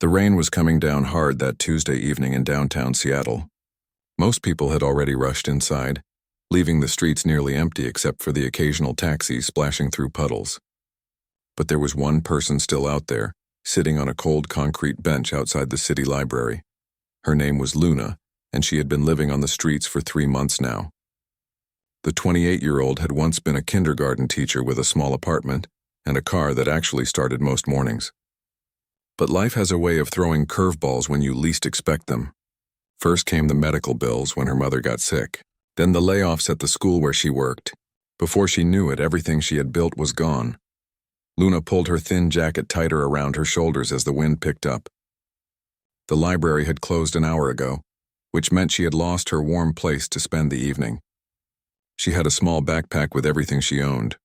The rain was coming down hard that Tuesday evening in downtown Seattle. Most people had already rushed inside, leaving the streets nearly empty except for the occasional taxi splashing through puddles. But there was one person still out there, sitting on a cold concrete bench outside the city library. Her name was Luna, and she had been living on the streets for 3 months now. The 28-year-old had once been a kindergarten teacher with a small apartment and a car that actually started most mornings. But life has a way of throwing curveballs when you least expect them. First came the medical bills when her mother got sick, then the layoffs at the school where she worked. Before she knew it, everything she had built was gone. Luna pulled her thin jacket tighter around her shoulders as the wind picked up. The library had closed an hour ago, which meant she had lost her warm place to spend the evening. She had a small backpack with everything she owned: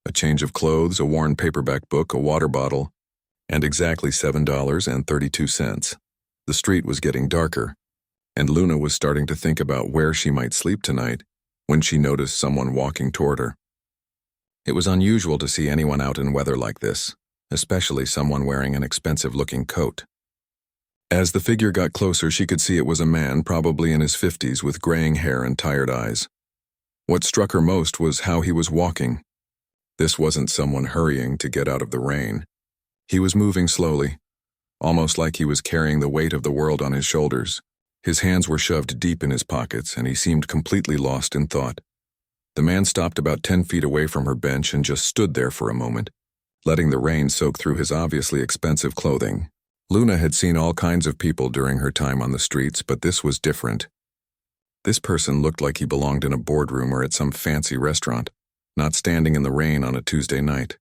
a change of clothes, a worn paperback book, a water bottle, and exactly $7.32. The street was getting darker, and Luna was starting to think about where she might sleep tonight when she noticed someone walking toward her. It was unusual to see anyone out in weather like this, especially someone wearing an expensive-looking coat. As the figure got closer, she could see it was a man, probably in his 50s, with graying hair and tired eyes. What struck her most was how he was walking. This wasn't someone hurrying to get out of the rain. He was moving slowly, almost like he was carrying the weight of the world on his shoulders. His hands were shoved deep in his pockets, and he seemed completely lost in thought. The man stopped about 10 feet away from her bench and just stood there for a moment, letting the rain soak through his obviously expensive clothing. Luna had seen all kinds of people during her time on the streets, but this was different. This person looked like he belonged in a boardroom or at some fancy restaurant, not standing in the rain on a Tuesday night.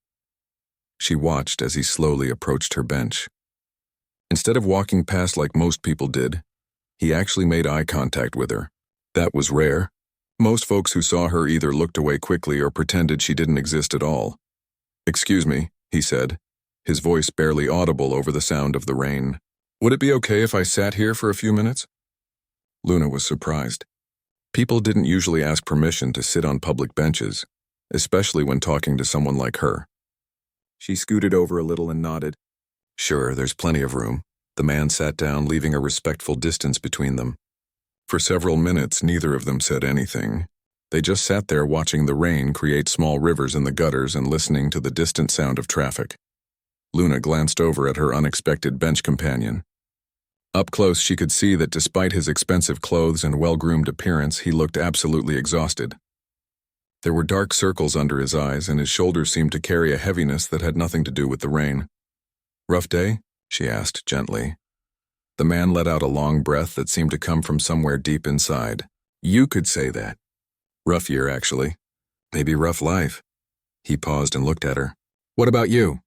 She watched as he slowly approached her bench. Instead of walking past like most people did, he actually made eye contact with her. That was rare. Most folks who saw her either looked away quickly or pretended she didn't exist at all. "Excuse me," he said, his voice barely audible over the sound of the rain. "Would it be okay if I sat here for a few minutes?" Luna was surprised. People didn't usually ask permission to sit on public benches, especially when talking to someone like her. She scooted over a little and nodded. "Sure, there's plenty of room." The man sat down, leaving a respectful distance between them. For several minutes, neither of them said anything. They just sat there watching the rain create small rivers in the gutters and listening to the distant sound of traffic. Luna glanced over at her unexpected bench companion. Up close, she could see that despite his expensive clothes and well-groomed appearance, he looked absolutely exhausted. There were dark circles under his eyes, and his shoulders seemed to carry a heaviness that had nothing to do with the rain. "Rough day?" she asked gently. The man let out a long breath that seemed to come from somewhere deep inside. "You could say that." "Rough year, actually. Maybe rough life." He paused and looked at her. "What about you?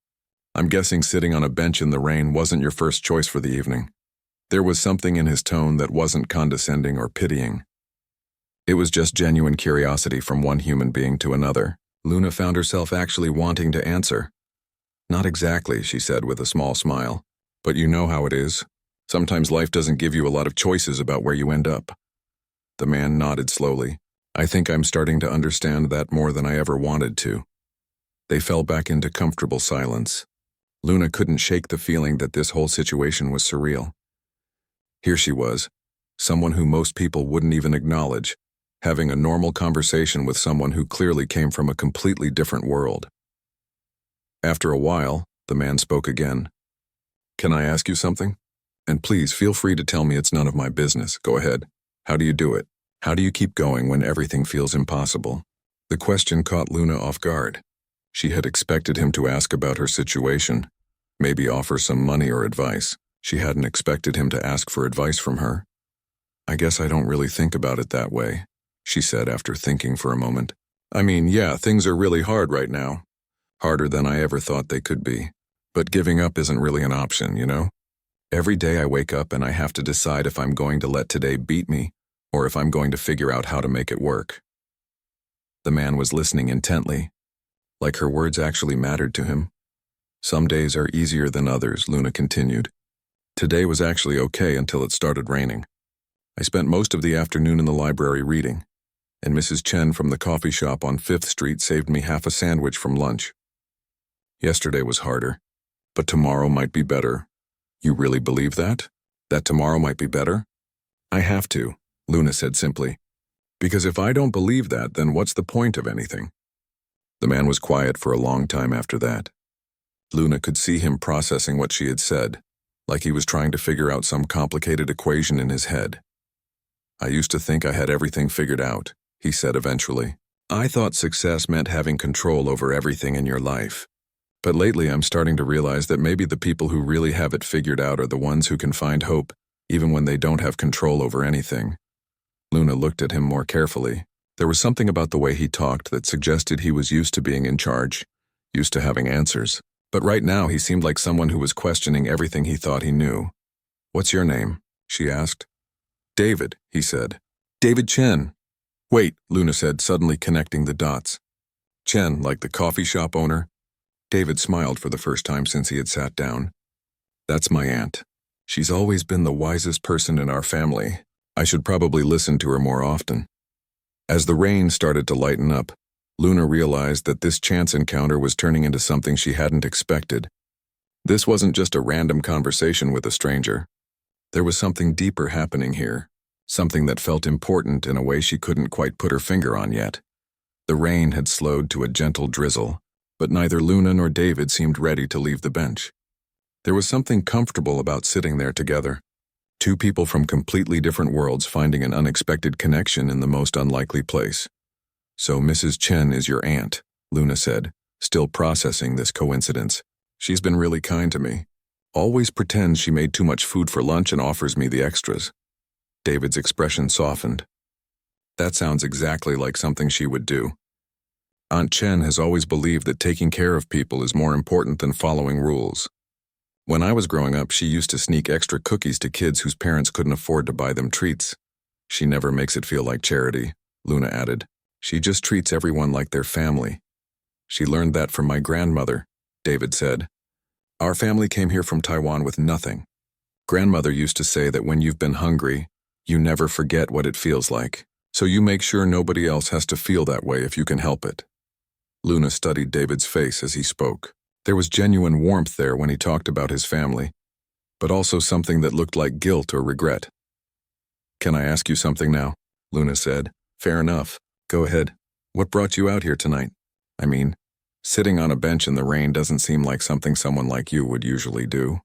I'm guessing sitting on a bench in the rain wasn't your first choice for the evening." There was something in his tone that wasn't condescending or pitying. It was just genuine curiosity from one human being to another. Luna found herself actually wanting to answer. "Not exactly," she said with a small smile. "But you know how it is. Sometimes life doesn't give you a lot of choices about where you end up." The man nodded slowly. "I think I'm starting to understand that more than I ever wanted to." They fell back into comfortable silence. Luna couldn't shake the feeling that this whole situation was surreal. Here she was, someone who most people wouldn't even acknowledge, having a normal conversation with someone who clearly came from a completely different world. After a while, the man spoke again. "Can I ask you something? And please feel free to tell me it's none of my business. Go ahead. How do you do it? How do you keep going when everything feels impossible?" The question caught Luna off guard. She had expected him to ask about her situation, maybe offer some money or advice. She hadn't expected him to ask for advice from her. "I guess I don't really think about it that way," she said after thinking for a moment. "I mean, yeah, things are really hard right now. Harder than I ever thought they could be. But giving up isn't really an option, you know? Every day I wake up and I have to decide if I'm going to let today beat me or if I'm going to figure out how to make it work." The man was listening intently, like her words actually mattered to him. "Some days are easier than others," Luna continued. "Today was actually okay until it started raining. I spent most of the afternoon in the library reading, and Mrs. Chen from the coffee shop on 5th Street saved me half a sandwich from lunch. Yesterday was harder, but tomorrow might be better. You really believe that? That tomorrow might be better? I have to, Luna said simply. Because if I don't believe that, then what's the point of anything? The man was quiet for a long time after that. Luna could see him processing what she had said, like he was trying to figure out some complicated equation in his head. I used to think I had everything figured out, he said eventually. I thought success meant having control over everything in your life. But lately I'm starting to realize that maybe the people who really have it figured out are the ones who can find hope, even when they don't have control over anything. Luna looked at him more carefully. There was something about the way he talked that suggested he was used to being in charge, used to having answers. But right now he seemed like someone who was questioning everything he thought he knew. What's your name? She asked. David, he said. David Chen. Wait, Luna said, suddenly connecting the dots. Chen, like the coffee shop owner? David smiled for the first time since he had sat down. That's my aunt. She's always been the wisest person in our family. I should probably listen to her more often. As the rain started to lighten up, Luna realized that this chance encounter was turning into something she hadn't expected. This wasn't just a random conversation with a stranger. There was something deeper happening here, something that felt important in a way she couldn't quite put her finger on yet. The rain had slowed to a gentle drizzle, but neither Luna nor David seemed ready to leave the bench. There was something comfortable about sitting there together. Two people from completely different worlds finding an unexpected connection in the most unlikely place. So Mrs. Chen is your aunt, Luna said, still processing this coincidence. She's been really kind to me. Always pretends she made too much food for lunch and offers me the extras. David's expression softened. That sounds exactly like something she would do. Aunt Chen has always believed that taking care of people is more important than following rules. When I was growing up, she used to sneak extra cookies to kids whose parents couldn't afford to buy them treats. She never makes it feel like charity, Luna added. She just treats everyone like their family. She learned that from my grandmother, David said. Our family came here from Taiwan with nothing. Grandmother used to say that when you've been hungry, you never forget what it feels like. So you make sure nobody else has to feel that way if you can help it. Luna studied David's face as he spoke. There was genuine warmth there when he talked about his family, but also something that looked like guilt or regret. Can I ask you something now? Luna said. Fair enough. Go ahead. What brought you out here tonight? I mean, sitting on a bench in the rain doesn't seem like something someone like you would usually do.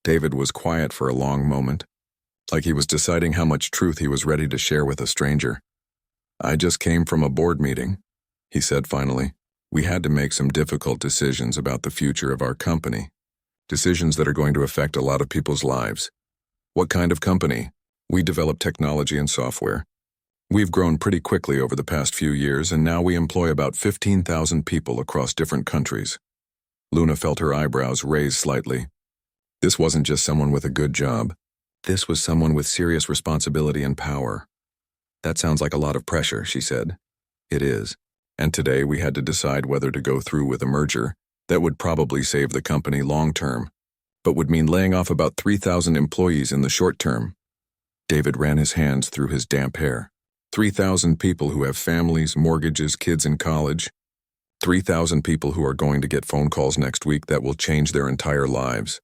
David was quiet for a long moment, like he was deciding how much truth he was ready to share with a stranger. I just came from a board meeting, he said finally. We had to make some difficult decisions about the future of our company. Decisions that are going to affect a lot of people's lives. What kind of company? We develop technology and software. We've grown pretty quickly over the past few years, and now we employ about 15,000 people across different countries. Luna felt her eyebrows raise slightly. This wasn't just someone with a good job. This was someone with serious responsibility and power. That sounds like a lot of pressure, she said. It is. And today we had to decide whether to go through with a merger that would probably save the company long term, but would mean laying off about 3,000 employees in the short term. David ran his hands through his damp hair. 3,000 people who have families, mortgages, kids in college. 3,000 people who are going to get phone calls next week that will change their entire lives.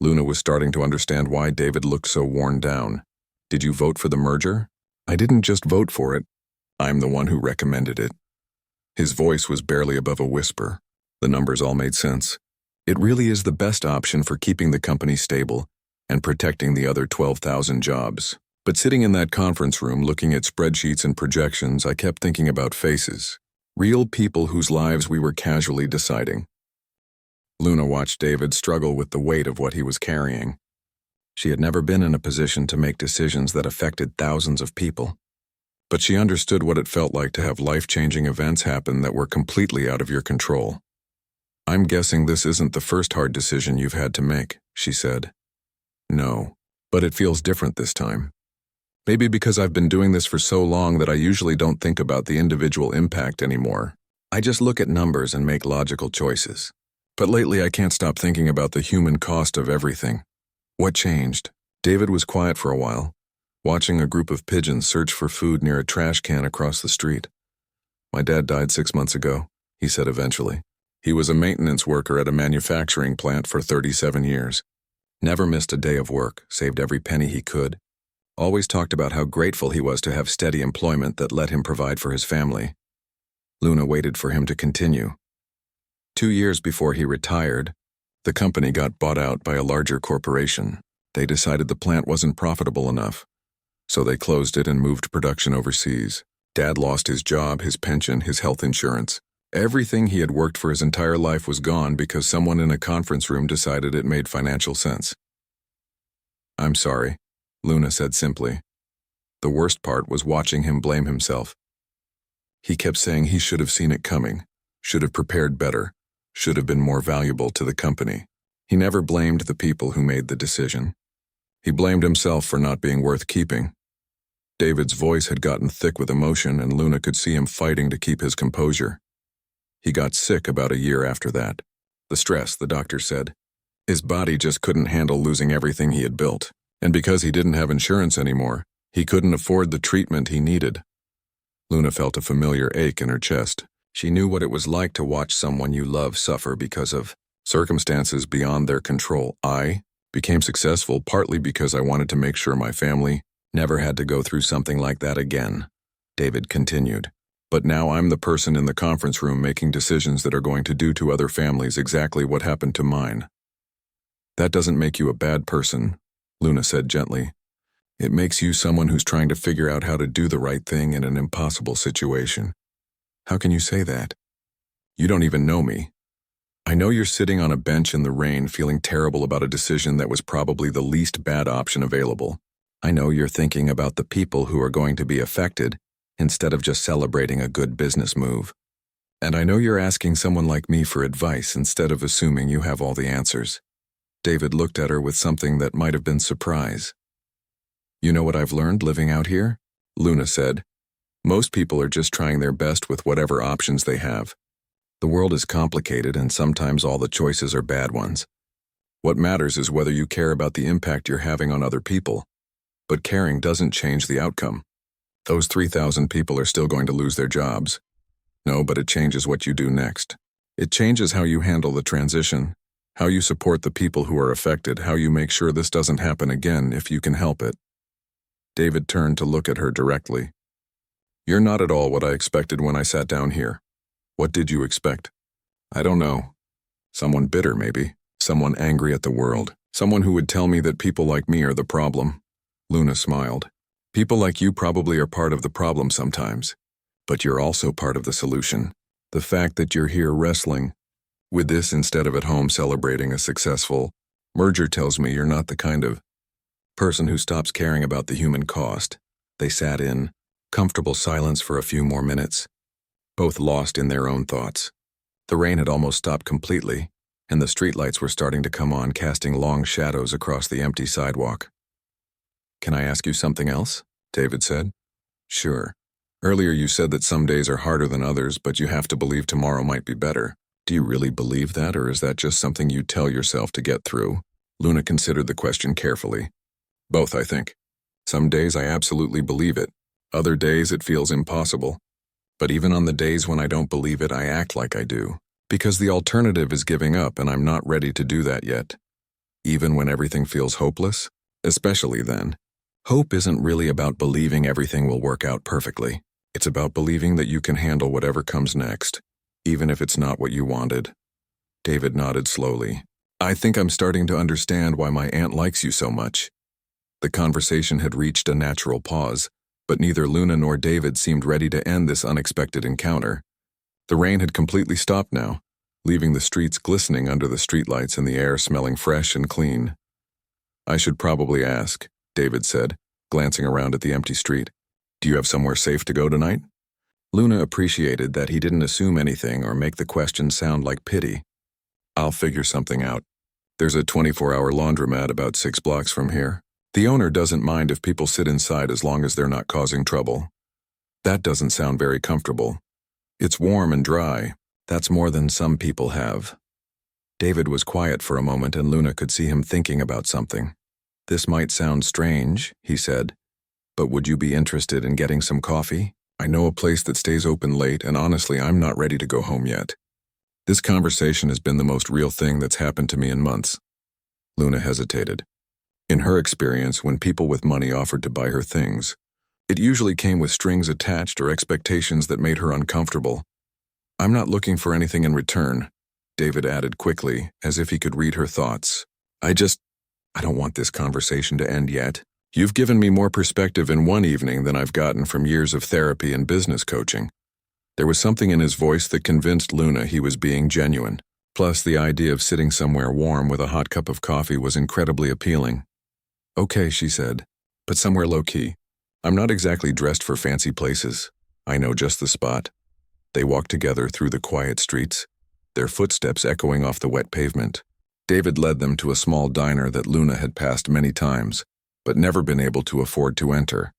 Luna was starting to understand why David looked so worn down. Did you vote for the merger? I didn't just vote for it. I'm the one who recommended it. His voice was barely above a whisper. The numbers all made sense. It really is the best option for keeping the company stable and protecting the other 12,000 jobs. But sitting in that conference room looking at spreadsheets and projections, I kept thinking about faces. Real people whose lives we were casually deciding. Luna watched David struggle with the weight of what he was carrying. She had never been in a position to make decisions that affected thousands of people. But she understood what it felt like to have life-changing events happen that were completely out of your control. I'm guessing this isn't the first hard decision you've had to make, she said. No, but it feels different this time. Maybe because I've been doing this for so long that I usually don't think about the individual impact anymore. I just look at numbers and make logical choices. But lately I can't stop thinking about the human cost of everything. What changed? David was quiet for a while, watching a group of pigeons search for food near a trash can across the street. My dad died 6 months ago, he said eventually. He was a maintenance worker at a manufacturing plant for 37 years. Never missed a day of work, saved every penny he could. Always talked about how grateful he was to have steady employment that let him provide for his family. Luna waited for him to continue. 2 years before he retired, the company got bought out by a larger corporation. They decided the plant wasn't profitable enough, so they closed it and moved production overseas. Dad lost his job, his pension, his health insurance. Everything he had worked for his entire life was gone because someone in a conference room decided it made financial sense. "I'm sorry," Luna said simply. The worst part was watching him blame himself. He kept saying he should have seen it coming, should have prepared better, should have been more valuable to the company. He never blamed the people who made the decision. He blamed himself for not being worth keeping. David's voice had gotten thick with emotion, and Luna could see him fighting to keep his composure. He got sick about a year after that. The stress, the doctor said. His body just couldn't handle losing everything he had built. And because he didn't have insurance anymore, he couldn't afford the treatment he needed. Luna felt a familiar ache in her chest. She knew what it was like to watch someone you love suffer because of circumstances beyond their control. I became successful partly because I wanted to make sure my family never had to go through something like that again, David continued. But now I'm the person in the conference room making decisions that are going to do to other families exactly what happened to mine. That doesn't make you a bad person, Luna said gently. It makes you someone who's trying to figure out how to do the right thing in an impossible situation. How can you say that? You don't even know me. I know you're sitting on a bench in the rain feeling terrible about a decision that was probably the least bad option available. I know you're thinking about the people who are going to be affected instead of just celebrating a good business move. And I know you're asking someone like me for advice instead of assuming you have all the answers. David looked at her with something that might have been surprise. You know what I've learned living out here? Luna said. Most people are just trying their best with whatever options they have. The world is complicated and sometimes all the choices are bad ones. What matters is whether you care about the impact you're having on other people. But caring doesn't change the outcome. Those 3,000 people are still going to lose their jobs. No, but it changes what you do next. It changes how you handle the transition, how you support the people who are affected, how you make sure this doesn't happen again if you can help it. David turned to look at her directly. You're not at all what I expected when I sat down here. What did you expect? I don't know. Someone bitter, maybe. Someone angry at the world. Someone who would tell me that people like me are the problem. Luna smiled. People like you probably are part of the problem sometimes. But you're also part of the solution. The fact that you're here wrestling with this instead of at home celebrating a successful merger tells me you're not the kind of person who stops caring about the human cost. They sat in comfortable silence for a few more minutes, both lost in their own thoughts. The rain had almost stopped completely, and the streetlights were starting to come on, casting long shadows across the empty sidewalk. Can I ask you something else? David said. Sure. Earlier you said that some days are harder than others, but you have to believe tomorrow might be better. Do you really believe that, or is that just something you tell yourself to get through? Luna considered the question carefully. Both, I think. Some days I absolutely believe it. Other days it feels impossible. But even on the days when I don't believe it, I act like I do. Because the alternative is giving up, and I'm not ready to do that yet. Even when everything feels hopeless? Especially then. Hope isn't really about believing everything will work out perfectly. It's about believing that you can handle whatever comes next, even if it's not what you wanted. David nodded slowly. I think I'm starting to understand why my aunt likes you so much. The conversation had reached a natural pause, but neither Luna nor David seemed ready to end this unexpected encounter. The rain had completely stopped now, leaving the streets glistening under the streetlights and the air smelling fresh and clean. I should probably ask, David said, glancing around at the empty street. Do you have somewhere safe to go tonight? Luna appreciated that he didn't assume anything or make the question sound like pity. I'll figure something out. There's a 24-hour laundromat about 6 blocks from here. The owner doesn't mind if people sit inside as long as they're not causing trouble. That doesn't sound very comfortable. It's warm and dry. That's more than some people have. David was quiet for a moment, and Luna could see him thinking about something. This might sound strange, he said, but would you be interested in getting some coffee? I know a place that stays open late, and honestly, I'm not ready to go home yet. This conversation has been the most real thing that's happened to me in months. Luna hesitated. In her experience, when people with money offered to buy her things, it usually came with strings attached or expectations that made her uncomfortable. "I'm not looking for anything in return," David added quickly, as if he could read her thoughts. I don't want this conversation to end yet. You've given me more perspective in one evening than I've gotten from years of therapy and business coaching." There was something in his voice that convinced Luna he was being genuine. Plus, the idea of sitting somewhere warm with a hot cup of coffee was incredibly appealing. "Okay," she said, "but somewhere low-key. I'm not exactly dressed for fancy places. I know just the spot." They walked together through the quiet streets, their footsteps echoing off the wet pavement. David led them to a small diner that Luna had passed many times, but never been able to afford to enter.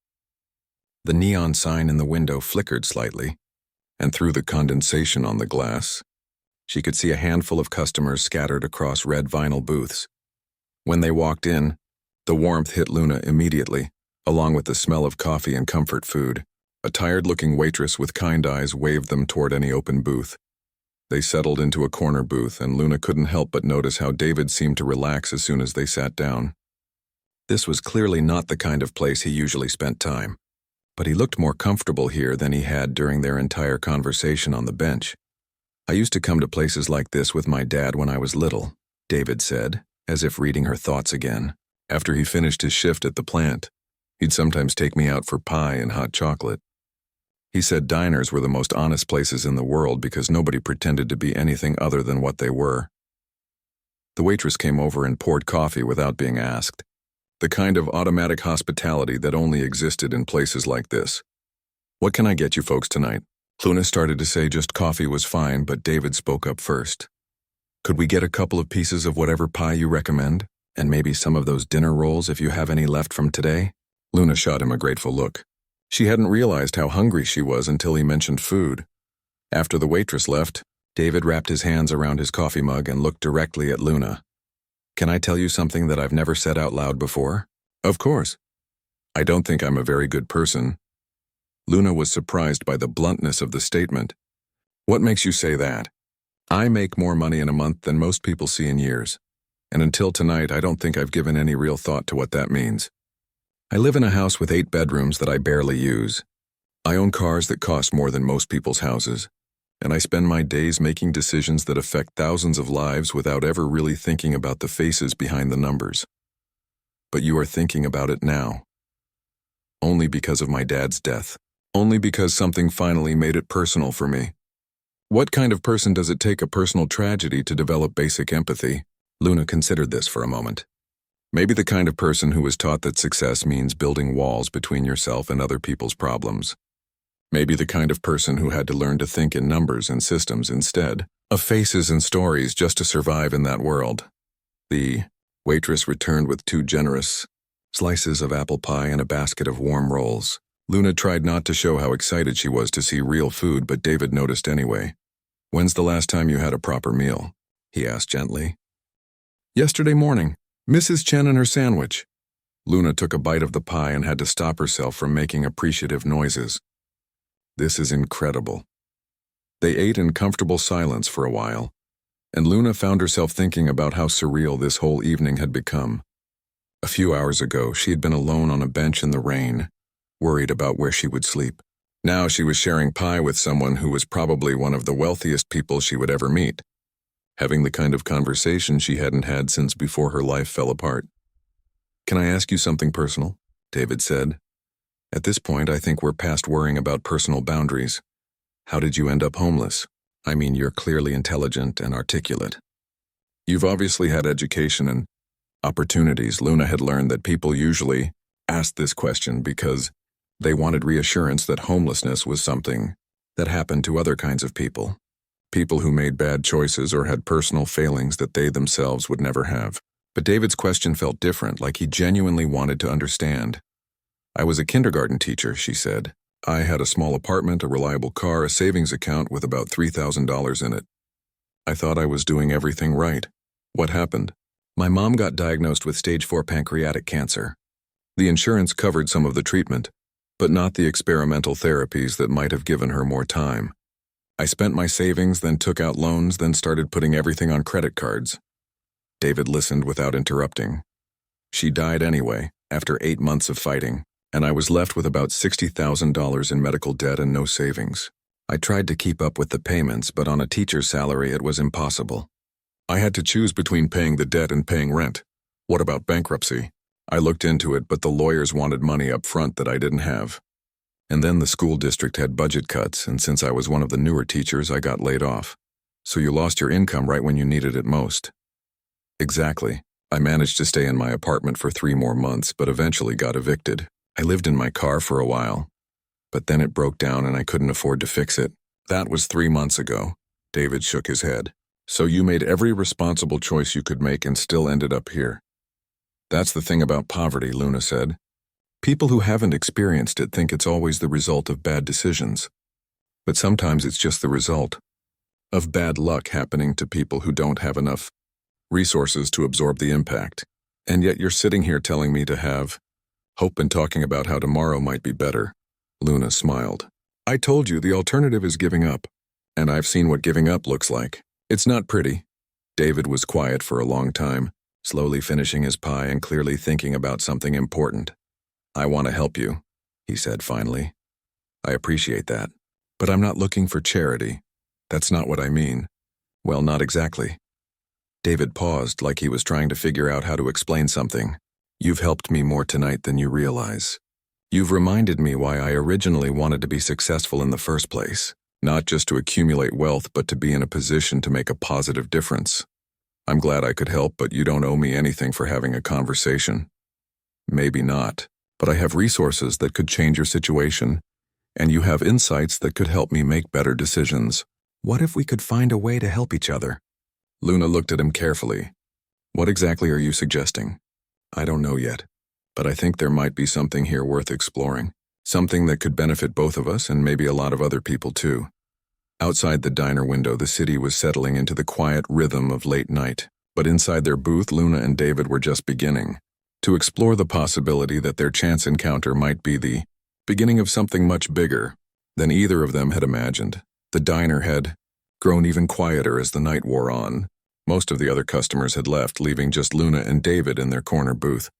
The neon sign in the window flickered slightly, and through the condensation on the glass, she could see a handful of customers scattered across red vinyl booths. When they walked in, the warmth hit Luna immediately, along with the smell of coffee and comfort food. A tired-looking waitress with kind eyes waved them toward any open booth. They settled into a corner booth, and Luna couldn't help but notice how David seemed to relax as soon as they sat down. This was clearly not the kind of place he usually spent time, but he looked more comfortable here than he had during their entire conversation on the bench. "I used to come to places like this with my dad when I was little," David said, as if reading her thoughts again. "After he finished his shift at the plant, he'd sometimes take me out for pie and hot chocolate. He said diners were the most honest places in the world because nobody pretended to be anything other than what they were." The waitress came over and poured coffee without being asked, the kind of automatic hospitality that only existed in places like this. "What can I get you folks tonight?" Luna started to say just coffee was fine, but David spoke up first. "Could we get a couple of pieces of whatever pie you recommend? And maybe some of those dinner rolls if you have any left from today?" Luna shot him a grateful look. She hadn't realized how hungry she was until he mentioned food. After the waitress left, David wrapped his hands around his coffee mug and looked directly at Luna. "Can I tell you something that I've never said out loud before?" "Of course." "I don't think I'm a very good person." Luna was surprised by the bluntness of the statement. "What makes you say that?" "I make more money in a month than most people see in years, and until tonight I don't think I've given any real thought to what that means. I live in a house with 8 bedrooms that I barely use. I own cars that cost more than most people's houses, and I spend my days making decisions that affect thousands of lives without ever really thinking about the faces behind the numbers. But you are thinking about it now. Only because of my dad's death. Only because something finally made it personal for me. What kind of person does it take a personal tragedy to develop basic empathy?" Luna considered this for a moment. "Maybe the kind of person who was taught that success means building walls between yourself and other people's problems. Maybe the kind of person who had to learn to think in numbers and systems instead of faces and stories just to survive in that world." The waitress returned with 2 generous slices of apple pie and a basket of warm rolls. Luna tried not to show how excited she was to see real food, but David noticed anyway. "When's the last time you had a proper meal?" he asked gently. "Yesterday morning. Mrs. Chen and her sandwich." Luna took a bite of the pie and had to stop herself from making appreciative noises. "This is incredible." They ate in comfortable silence for a while, and Luna found herself thinking about how surreal this whole evening had become. A few hours ago, she had been alone on a bench in the rain, worried about where she would sleep. Now she was sharing pie with someone who was probably one of the wealthiest people she would ever meet, having the kind of conversation she hadn't had since before her life fell apart. "Can I ask you something personal?" David said. "At this point, I think we're past worrying about personal boundaries. How did you end up homeless? I mean, you're clearly intelligent and articulate. You've obviously had education and opportunities." Luna had learned that people usually asked this question because they wanted reassurance that homelessness was something that happened to other kinds of people. People who made bad choices or had personal failings that they themselves would never have. But David's question felt different, like he genuinely wanted to understand. "I was a kindergarten teacher," she said. "I had a small apartment, a reliable car, a savings account with about $3,000 in it. I thought I was doing everything right. What happened? My mom got diagnosed with stage 4 pancreatic cancer. The insurance covered some of the treatment, but not the experimental therapies that might have given her more time. I spent my savings, then took out loans, then started putting everything on credit cards. David listened without interrupting. She died anyway, after 8 months of fighting, and I was left with about $60,000 in medical debt and no savings. I tried to keep up with the payments, but on a teacher's salary it was impossible. I had to choose between paying the debt and paying rent. What about bankruptcy? I looked into it, but the lawyers wanted money up front that I didn't have. And then the school district had budget cuts, and since I was one of the newer teachers, I got laid off. So you lost your income right when you needed it most. Exactly. I managed to stay in my apartment for 3 more months, but eventually got evicted. I lived in my car for a while, but then it broke down and I couldn't afford to fix it. That was 3 months ago. David shook his head. So you made every responsible choice you could make and still ended up here. That's the thing about poverty, Luna said. People who haven't experienced it think it's always the result of bad decisions. But sometimes it's just the result of bad luck happening to people who don't have enough resources to absorb the impact. And yet you're sitting here telling me to have hope and talking about how tomorrow might be better. Luna smiled. I told you the alternative is giving up. And I've seen what giving up looks like. It's not pretty. David was quiet for a long time, slowly finishing his pie and clearly thinking about something important. I want to help you, he said finally. I appreciate that. But I'm not looking for charity. That's not what I mean. Well, not exactly. David paused like he was trying to figure out how to explain something. You've helped me more tonight than you realize. You've reminded me why I originally wanted to be successful in the first place, not just to accumulate wealth, but to be in a position to make a positive difference. I'm glad I could help, but you don't owe me anything for having a conversation. Maybe not, but I have resources that could change your situation, and you have insights that could help me make better decisions. What if we could find a way to help each other? Luna looked at him carefully. What exactly are you suggesting? I don't know yet, but I think there might be something here worth exploring. Something that could benefit both of us and maybe a lot of other people too. Outside the diner window, the city was settling into the quiet rhythm of late night, but inside their booth, Luna and David were just beginning to explore the possibility that their chance encounter might be the beginning of something much bigger than either of them had imagined. The diner had grown even quieter as the night wore on. Most of the other customers had left, leaving just Luna and David in their corner booth,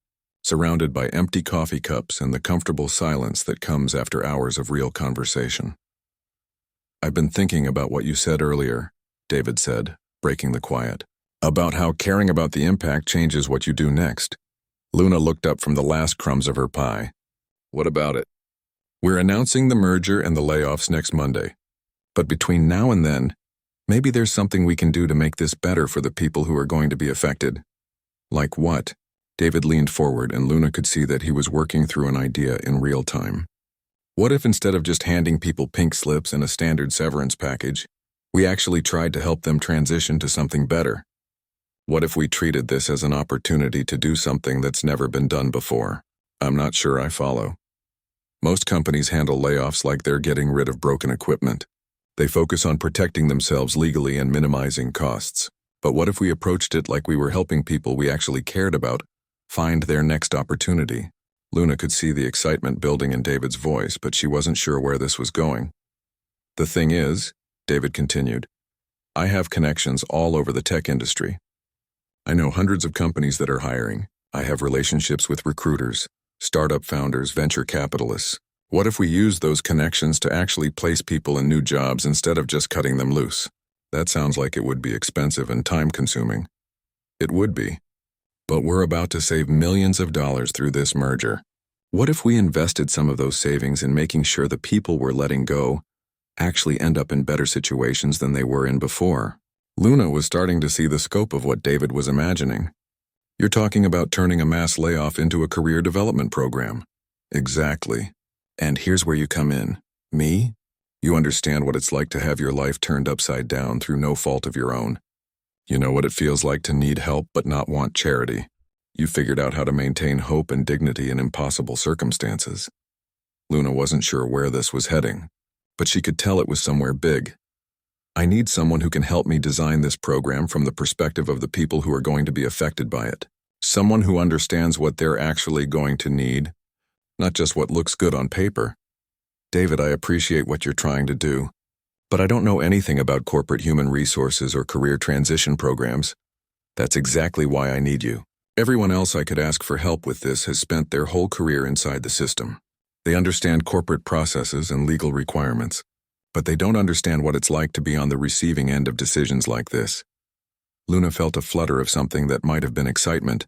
surrounded by empty coffee cups and the comfortable silence that comes after hours of real conversation. I've been thinking about what you said earlier, David said, breaking the quiet, about how caring about the impact changes what you do next. Luna looked up from the last crumbs of her pie. What about it? We're announcing the merger and the layoffs next Monday. But between now and then, maybe there's something we can do to make this better for the people who are going to be affected. Like what? David leaned forward and Luna could see that he was working through an idea in real time. What if instead of just handing people pink slips and a standard severance package, we actually tried to help them transition to something better? What if we treated this as an opportunity to do something that's never been done before? I'm not sure I follow. Most companies handle layoffs like they're getting rid of broken equipment. They focus on protecting themselves legally and minimizing costs. But what if we approached it like we were helping people we actually cared about find their next opportunity? Luna could see the excitement building in David's voice, but she wasn't sure where this was going. The thing is, David continued, I have connections all over the tech industry. I know hundreds of companies that are hiring. I have relationships with recruiters, startup founders, venture capitalists. What if we use those connections to actually place people in new jobs instead of just cutting them loose? That sounds like it would be expensive and time-consuming. It would be. But we're about to save millions of dollars through this merger. What if we invested some of those savings in making sure the people we're letting go actually end up in better situations than they were in before? Luna was starting to see the scope of what David was imagining. You're talking about turning a mass layoff into a career development program. Exactly. And here's where you come in. Me? You understand what it's like to have your life turned upside down through no fault of your own. You know what it feels like to need help but not want charity. You figured out how to maintain hope and dignity in impossible circumstances. Luna wasn't sure where this was heading, but she could tell it was somewhere big. I need someone who can help me design this program from the perspective of the people who are going to be affected by it. Someone who understands what they're actually going to need, not just what looks good on paper. David, I appreciate what you're trying to do, but I don't know anything about corporate human resources or career transition programs. That's exactly why I need you. Everyone else I could ask for help with this has spent their whole career inside the system. They understand corporate processes and legal requirements, but they don't understand what it's like to be on the receiving end of decisions like this. Luna felt a flutter of something that might have been excitement,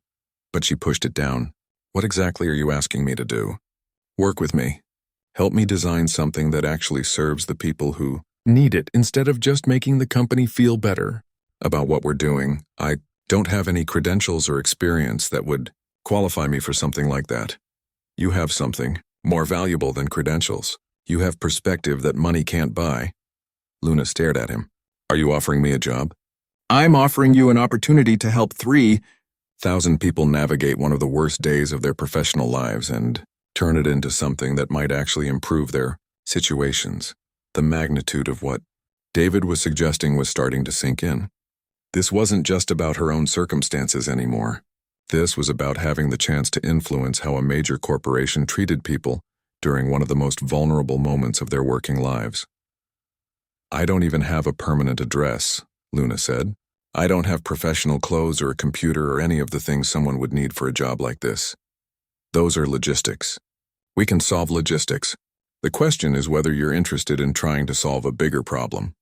but she pushed it down. What exactly are you asking me to do? Work with me. Help me design something that actually serves the people who need it instead of just making the company feel better about what we're doing. I don't have any credentials or experience that would qualify me for something like that. You have something more valuable than credentials. You have perspective that money can't buy. Luna stared at him. Are you offering me a job? I'm offering you an opportunity to help 3,000 people navigate one of the worst days of their professional lives and turn it into something that might actually improve their situations. The magnitude of what David was suggesting was starting to sink in. This wasn't just about her own circumstances anymore. This was about having the chance to influence how a major corporation treated people during one of the most vulnerable moments of their working lives. I don't even have a permanent address, Luna said. I don't have professional clothes or a computer or any of the things someone would need for a job like this. Those are logistics. We can solve logistics. The question is whether you're interested in trying to solve a bigger problem.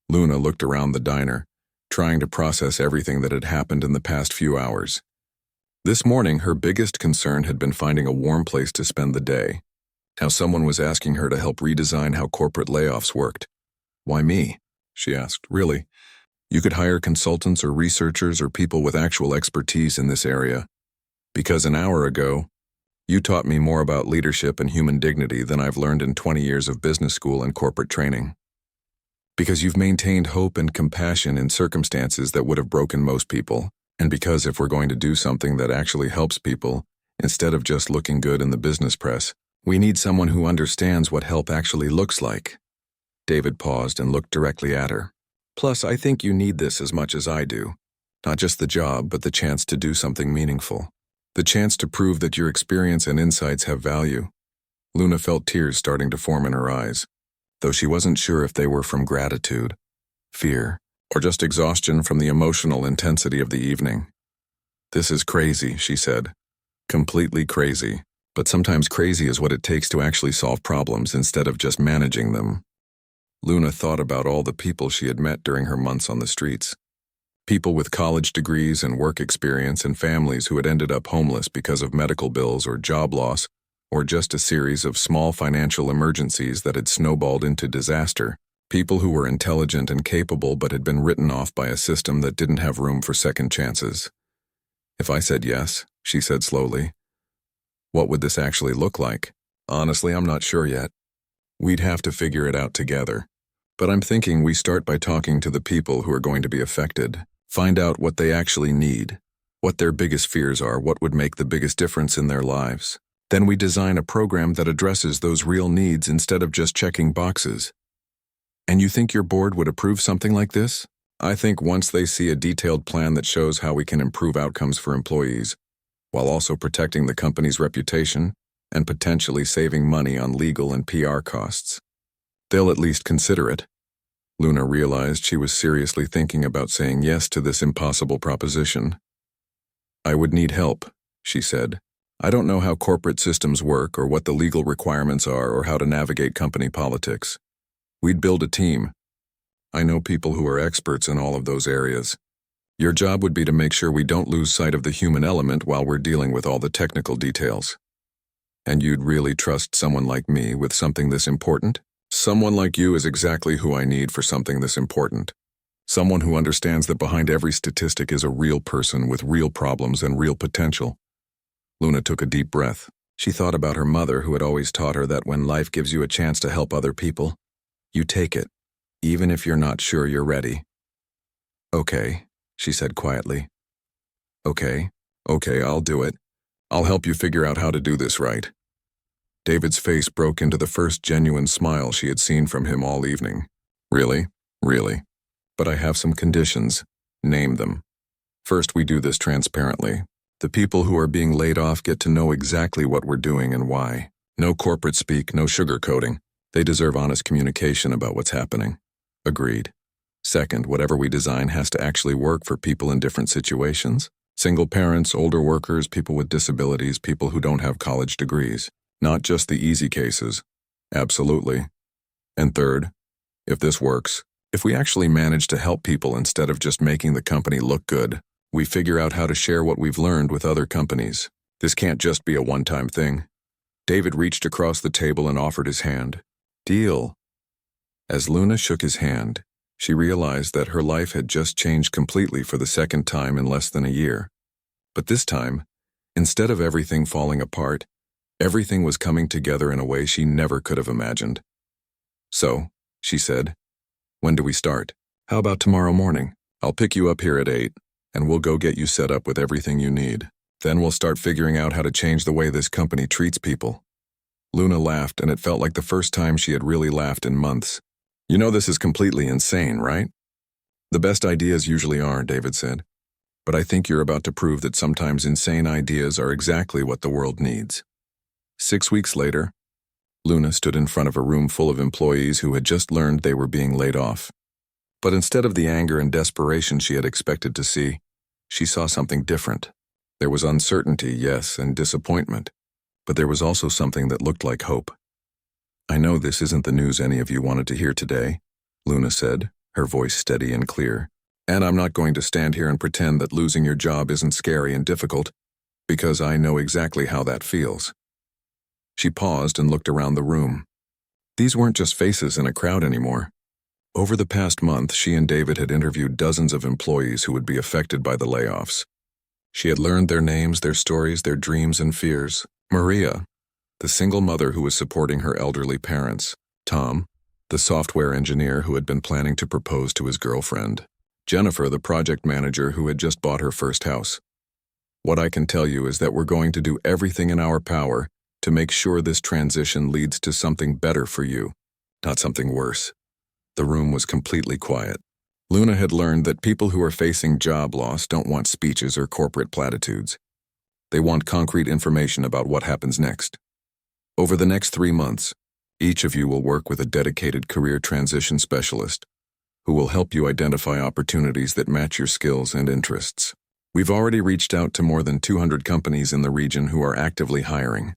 Luna looked around the diner, trying to process everything that had happened in the past few hours. This morning, her biggest concern had been finding a warm place to spend the day. Now someone was asking her to help redesign how corporate layoffs worked. Why me? She asked. Really? You could hire consultants or researchers or people with actual expertise in this area. Because an hour ago, you taught me more about leadership and human dignity than I've learned in 20 years of business school and corporate training. Because you've maintained hope and compassion in circumstances that would have broken most people, and because if we're going to do something that actually helps people, instead of just looking good in the business press, we need someone who understands what help actually looks like. David paused and looked directly at her. Plus, I think you need this as much as I do. Not just the job, but the chance to do something meaningful. The chance to prove that your experience and insights have value. Luna felt tears starting to form in her eyes, though she wasn't sure if they were from gratitude, fear, or just exhaustion from the emotional intensity of the evening. This is crazy, she said. Completely crazy. But sometimes crazy is what it takes to actually solve problems instead of just managing them. Luna thought about all the people she had met during her months on the streets. People with college degrees and work experience and families who had ended up homeless because of medical bills or job loss, or just a series of small financial emergencies that had snowballed into disaster. People who were intelligent and capable but had been written off by a system that didn't have room for second chances. If I said yes, she said slowly, what would this actually look like? Honestly, I'm not sure yet. We'd have to figure it out together. But I'm thinking we start by talking to the people who are going to be affected. Find out what they actually need, what their biggest fears are, what would make the biggest difference in their lives. Then we design a program that addresses those real needs instead of just checking boxes. And you think your board would approve something like this? I think once they see a detailed plan that shows how we can improve outcomes for employees, while also protecting the company's reputation and potentially saving money on legal and PR costs, they'll at least consider it. Luna realized she was seriously thinking about saying yes to this impossible proposition. I would need help, she said. I don't know how corporate systems work or what the legal requirements are or how to navigate company politics. We'd build a team. I know people who are experts in all of those areas. Your job would be to make sure we don't lose sight of the human element while we're dealing with all the technical details. And you'd really trust someone like me with something this important? Someone like you is exactly who I need for something this important. Someone who understands that behind every statistic is a real person with real problems and real potential. Luna took a deep breath. She thought about her mother, who had always taught her that when life gives you a chance to help other people, you take it, even if you're not sure you're ready. Okay, she said quietly. Okay, I'll do it. I'll help you figure out how to do this right. David's face broke into the first genuine smile she had seen from him all evening. Really? Really? But I have some conditions. Name them. First, we do this transparently. The people who are being laid off get to know exactly what we're doing and why. No corporate speak, no sugarcoating. They deserve honest communication about what's happening. Agreed. Second, whatever we design has to actually work for people in different situations. Single parents, older workers, people with disabilities, people who don't have college degrees. Not just the easy cases. Absolutely. And third, if this works, if we actually manage to help people instead of just making the company look good, we figure out how to share what we've learned with other companies. This can't just be a one-time thing. David reached across the table and offered his hand. Deal. As Luna shook his hand, she realized that her life had just changed completely for the second time in less than a year. But this time, instead of everything falling apart, everything was coming together in a way she never could have imagined. So, she said, when do we start? How about tomorrow morning? I'll pick you up here at 8, and we'll go get you set up with everything you need. Then we'll start figuring out how to change the way this company treats people. Luna laughed, and it felt like the first time she had really laughed in months. You know this is completely insane, right? The best ideas usually are, David said. But I think you're about to prove that sometimes insane ideas are exactly what the world needs. 6 weeks later, Luna stood in front of a room full of employees who had just learned they were being laid off. But instead of the anger and desperation she had expected to see, she saw something different. There was uncertainty, yes, and disappointment, but there was also something that looked like hope. I know this isn't the news any of you wanted to hear today, Luna said, her voice steady and clear. And I'm not going to stand here and pretend that losing your job isn't scary and difficult, because I know exactly how that feels. She paused and looked around the room. These weren't just faces in a crowd anymore. Over the past month, she and David had interviewed dozens of employees who would be affected by the layoffs. She had learned their names, their stories, their dreams and fears. Maria, the single mother who was supporting her elderly parents. Tom, the software engineer who had been planning to propose to his girlfriend. Jennifer, the project manager who had just bought her first house. What I can tell you is that we're going to do everything in our power to make sure this transition leads to something better for you, not something worse. The room was completely quiet. Luna had learned that people who are facing job loss don't want speeches or corporate platitudes. They want concrete information about what happens next. Over the next 3 months, each of you will work with a dedicated career transition specialist who will help you identify opportunities that match your skills and interests. We've already reached out to more than 200 companies in the region who are actively hiring,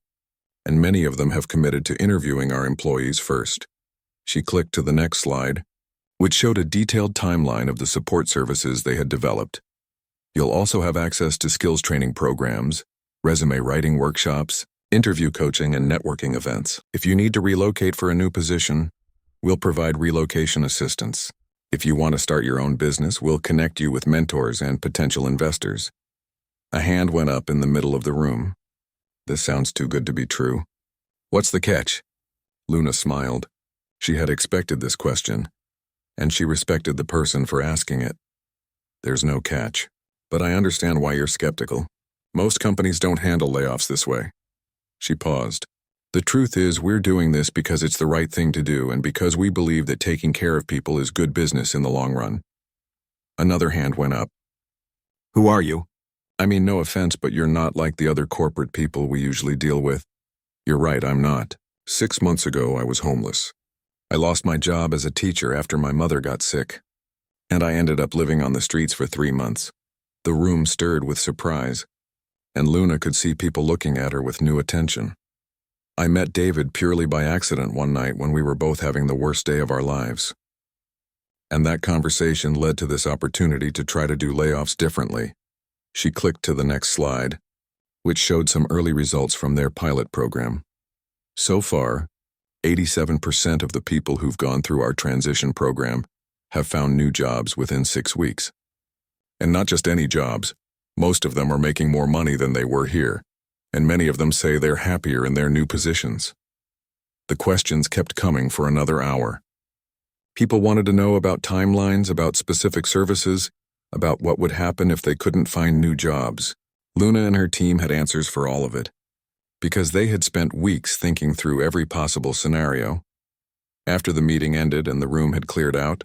and many of them have committed to interviewing our employees first. She clicked to the next slide, which showed a detailed timeline of the support services they had developed. You'll also have access to skills training programs, resume writing workshops, interview coaching, and networking events. If you need to relocate for a new position, we'll provide relocation assistance. If you want to start your own business, we'll connect you with mentors and potential investors. A hand went up in the middle of the room. This sounds too good to be true. What's the catch? Luna smiled. She had expected this question, and she respected the person for asking it. There's no catch, but I understand why you're skeptical. Most companies don't handle layoffs this way. She paused. The truth is, we're doing this because it's the right thing to do and because we believe that taking care of people is good business in the long run. Another hand went up. Who are you? I mean, no offense, but you're not like the other corporate people we usually deal with. You're right, I'm not. 6 months ago, I was homeless. I lost my job as a teacher after my mother got sick, and I ended up living on the streets for 3 months. The room stirred with surprise, and Luna could see people looking at her with new attention. I met David purely by accident one night when we were both having the worst day of our lives. And that conversation led to this opportunity to try to do layoffs differently. She clicked to the next slide, which showed some early results from their pilot program. So far, 87% of the people who've gone through our transition program have found new jobs within 6 weeks. And not just any jobs. Most of them are making more money than they were here, and many of them say they're happier in their new positions. The questions kept coming for another hour. People wanted to know about timelines, about specific services, about what would happen if they couldn't find new jobs. Luna and her team had answers for all of it, because they had spent weeks thinking through every possible scenario. After the meeting ended and the room had cleared out,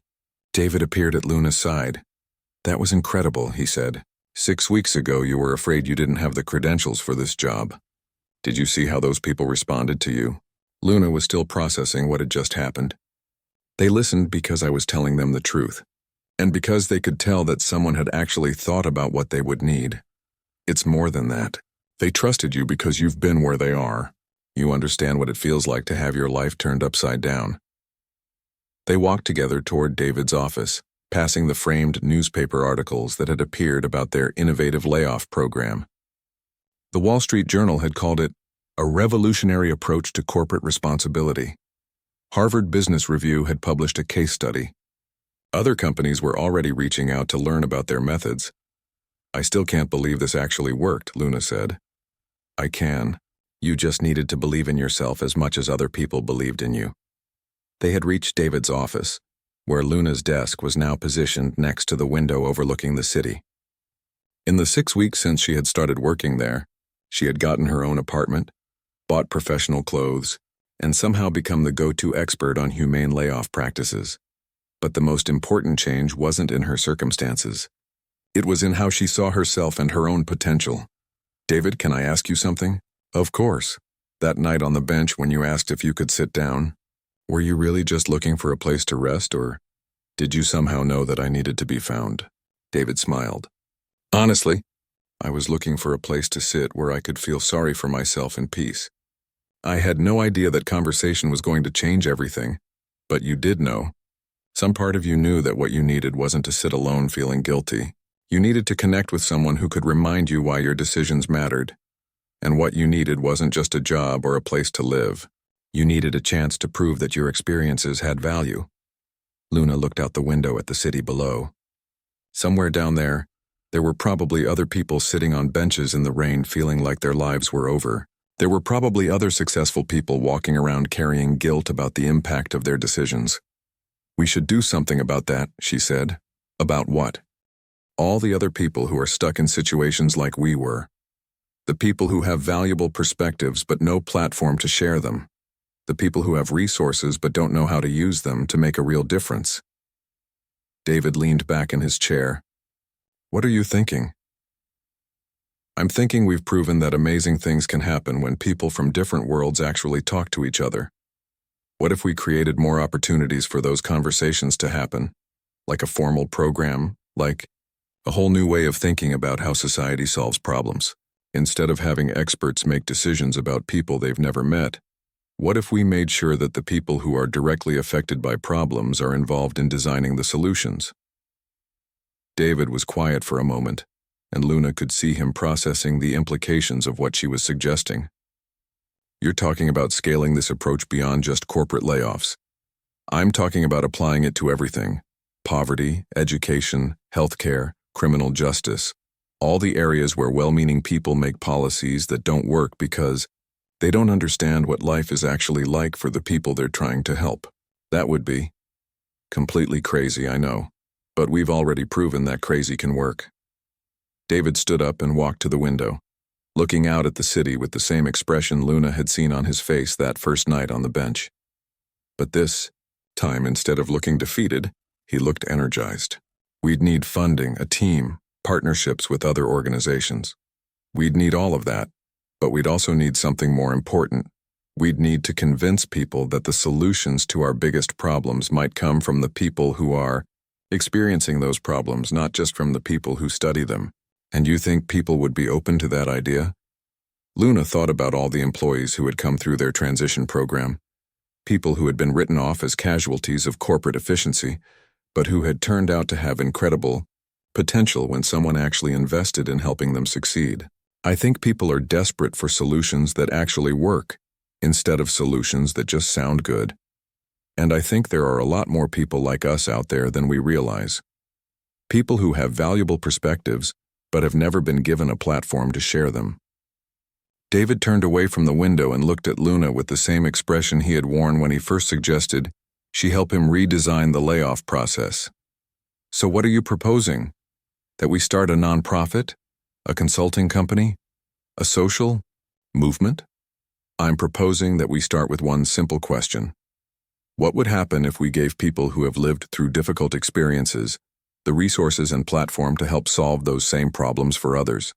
David appeared at Luna's side. That was incredible, he said. 6 weeks ago, you were afraid you didn't have the credentials for this job. Did you see how those people responded to you? Luna was still processing what had just happened. They listened because I was telling them the truth. And because they could tell that someone had actually thought about what they would need. It's more than that. They trusted you because you've been where they are. You understand what it feels like to have your life turned upside down. They walked together toward David's office, passing the framed newspaper articles that had appeared about their innovative layoff program. The Wall Street Journal had called it a revolutionary approach to corporate responsibility. Harvard Business Review had published a case study. Other companies were already reaching out to learn about their methods. I still can't believe this actually worked, Luna said. I can. You just needed to believe in yourself as much as other people believed in you. They had reached David's office, where Luna's desk was now positioned next to the window overlooking the city. In the 6 weeks since she had started working there, she had gotten her own apartment, bought professional clothes, and somehow become the go-to expert on humane layoff practices. But the most important change wasn't in her circumstances. It was in how she saw herself and her own potential. David, can I ask you something? Of course. That night on the bench when you asked if you could sit down, were you really just looking for a place to rest, or did you somehow know that I needed to be found? David smiled. Honestly, I was looking for a place to sit where I could feel sorry for myself in peace. I had no idea that conversation was going to change everything, but you did know. Some part of you knew that what you needed wasn't to sit alone feeling guilty. You needed to connect with someone who could remind you why your decisions mattered. And what you needed wasn't just a job or a place to live. You needed a chance to prove that your experiences had value. Luna looked out the window at the city below. Somewhere down there were probably other people sitting on benches in the rain feeling like their lives were over. There were probably other successful people walking around carrying guilt about the impact of their decisions. We should do something about that, she said. About what? All the other people who are stuck in situations like we were. The people who have valuable perspectives but no platform to share them. The people who have resources but don't know how to use them to make a real difference. David leaned back in his chair. What are you thinking? I'm thinking we've proven that amazing things can happen when people from different worlds actually talk to each other. What if we created more opportunities for those conversations to happen? Like a formal program, like a whole new way of thinking about how society solves problems. Instead of having experts make decisions about people they've never met, what if we made sure that the people who are directly affected by problems are involved in designing the solutions? David was quiet for a moment, and Luna could see him processing the implications of what she was suggesting. You're talking about scaling this approach beyond just corporate layoffs. I'm talking about applying it to everything: poverty, education, healthcare, criminal justice, all the areas where well-meaning people make policies that don't work because they don't understand what life is actually like for the people they're trying to help. That would be completely crazy, I know, but we've already proven that crazy can work. David stood up and walked to the window, looking out at the city with the same expression Luna had seen on his face that first night on the bench. But this time, instead of looking defeated, he looked energized. We'd need funding, a team, partnerships with other organizations. We'd need all of that, but we'd also need something more important. We'd need to convince people that the solutions to our biggest problems might come from the people who are experiencing those problems, not just from the people who study them. And you think people would be open to that idea? Luna thought about all the employees who had come through their transition program, people who had been written off as casualties of corporate efficiency, but who had turned out to have incredible potential when someone actually invested in helping them succeed. I think people are desperate for solutions that actually work, instead of solutions that just sound good. And I think there are a lot more people like us out there than we realize. People who have valuable perspectives, but have never been given a platform to share them. David turned away from the window and looked at Luna with the same expression he had worn when he first suggested she help him redesign the layoff process. So what are you proposing? That we start a nonprofit? A consulting company? A social movement? I'm proposing that we start with one simple question. What would happen if we gave people who have lived through difficult experiences the resources and platform to help solve those same problems for others?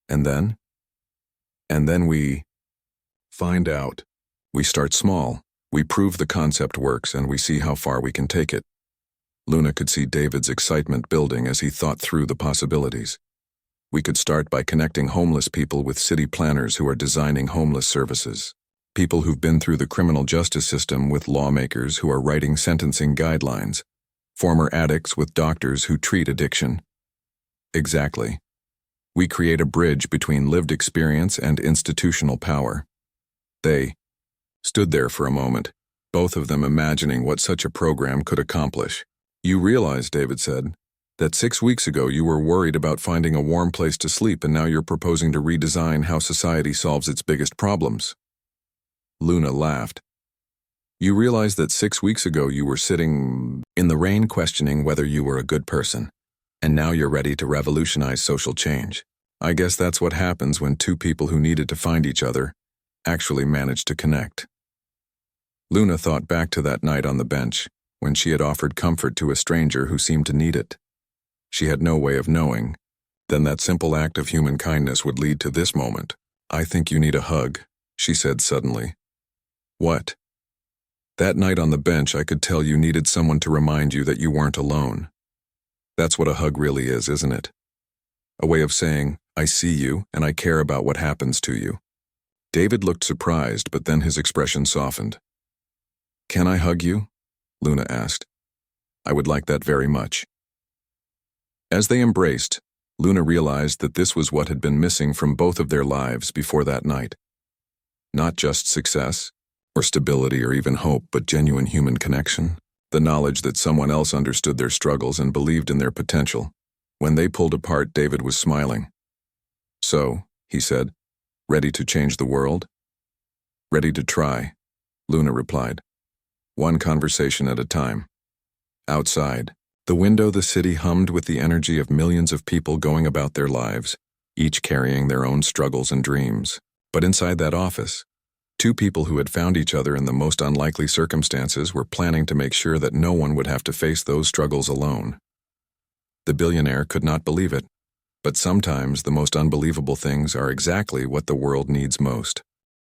And then we find out. We start small, we prove the concept works, and we see how far we can take it. Luna could see David's excitement building as he thought through the possibilities. We could start by connecting homeless people with city planners who are designing homeless services. People who've been through the criminal justice system with lawmakers who are writing sentencing guidelines. Former addicts with doctors who treat addiction. Exactly. We create a bridge between lived experience and institutional power. They stood there for a moment, both of them imagining what such a program could accomplish. You realize, David said, that 6 weeks ago you were worried about finding a warm place to sleep and now you're proposing to redesign how society solves its biggest problems. Luna laughed. You realize that 6 weeks ago you were sitting in the rain questioning whether you were a good person, and now you're ready to revolutionize social change. I guess that's what happens when two people who needed to find each other actually managed to connect. Luna thought back to that night on the bench, when she had offered comfort to a stranger who seemed to need it. She had no way of knowing. Then that simple act of human kindness would lead to this moment. I think you need a hug, she said suddenly. What? That night on the bench I could tell you needed someone to remind you that you weren't alone. That's what a hug really is, isn't it? A way of saying, I see you and I care about what happens to you. David looked surprised, but then his expression softened. Can I hug you? Luna asked. I would like that very much. As they embraced, Luna realized that this was what had been missing from both of their lives before that night. Not just success, or stability, or even hope, but genuine human connection. The knowledge that someone else understood their struggles and believed in their potential. When they pulled apart, David was smiling. So, he said, ready to change the world? Ready to try, Luna replied. One conversation at a time. Outside, the window the city hummed with the energy of millions of people going about their lives, each carrying their own struggles and dreams. But inside that office, two people who had found each other in the most unlikely circumstances were planning to make sure that no one would have to face those struggles alone. The billionaire could not believe it, but sometimes the most unbelievable things are exactly what the world needs most.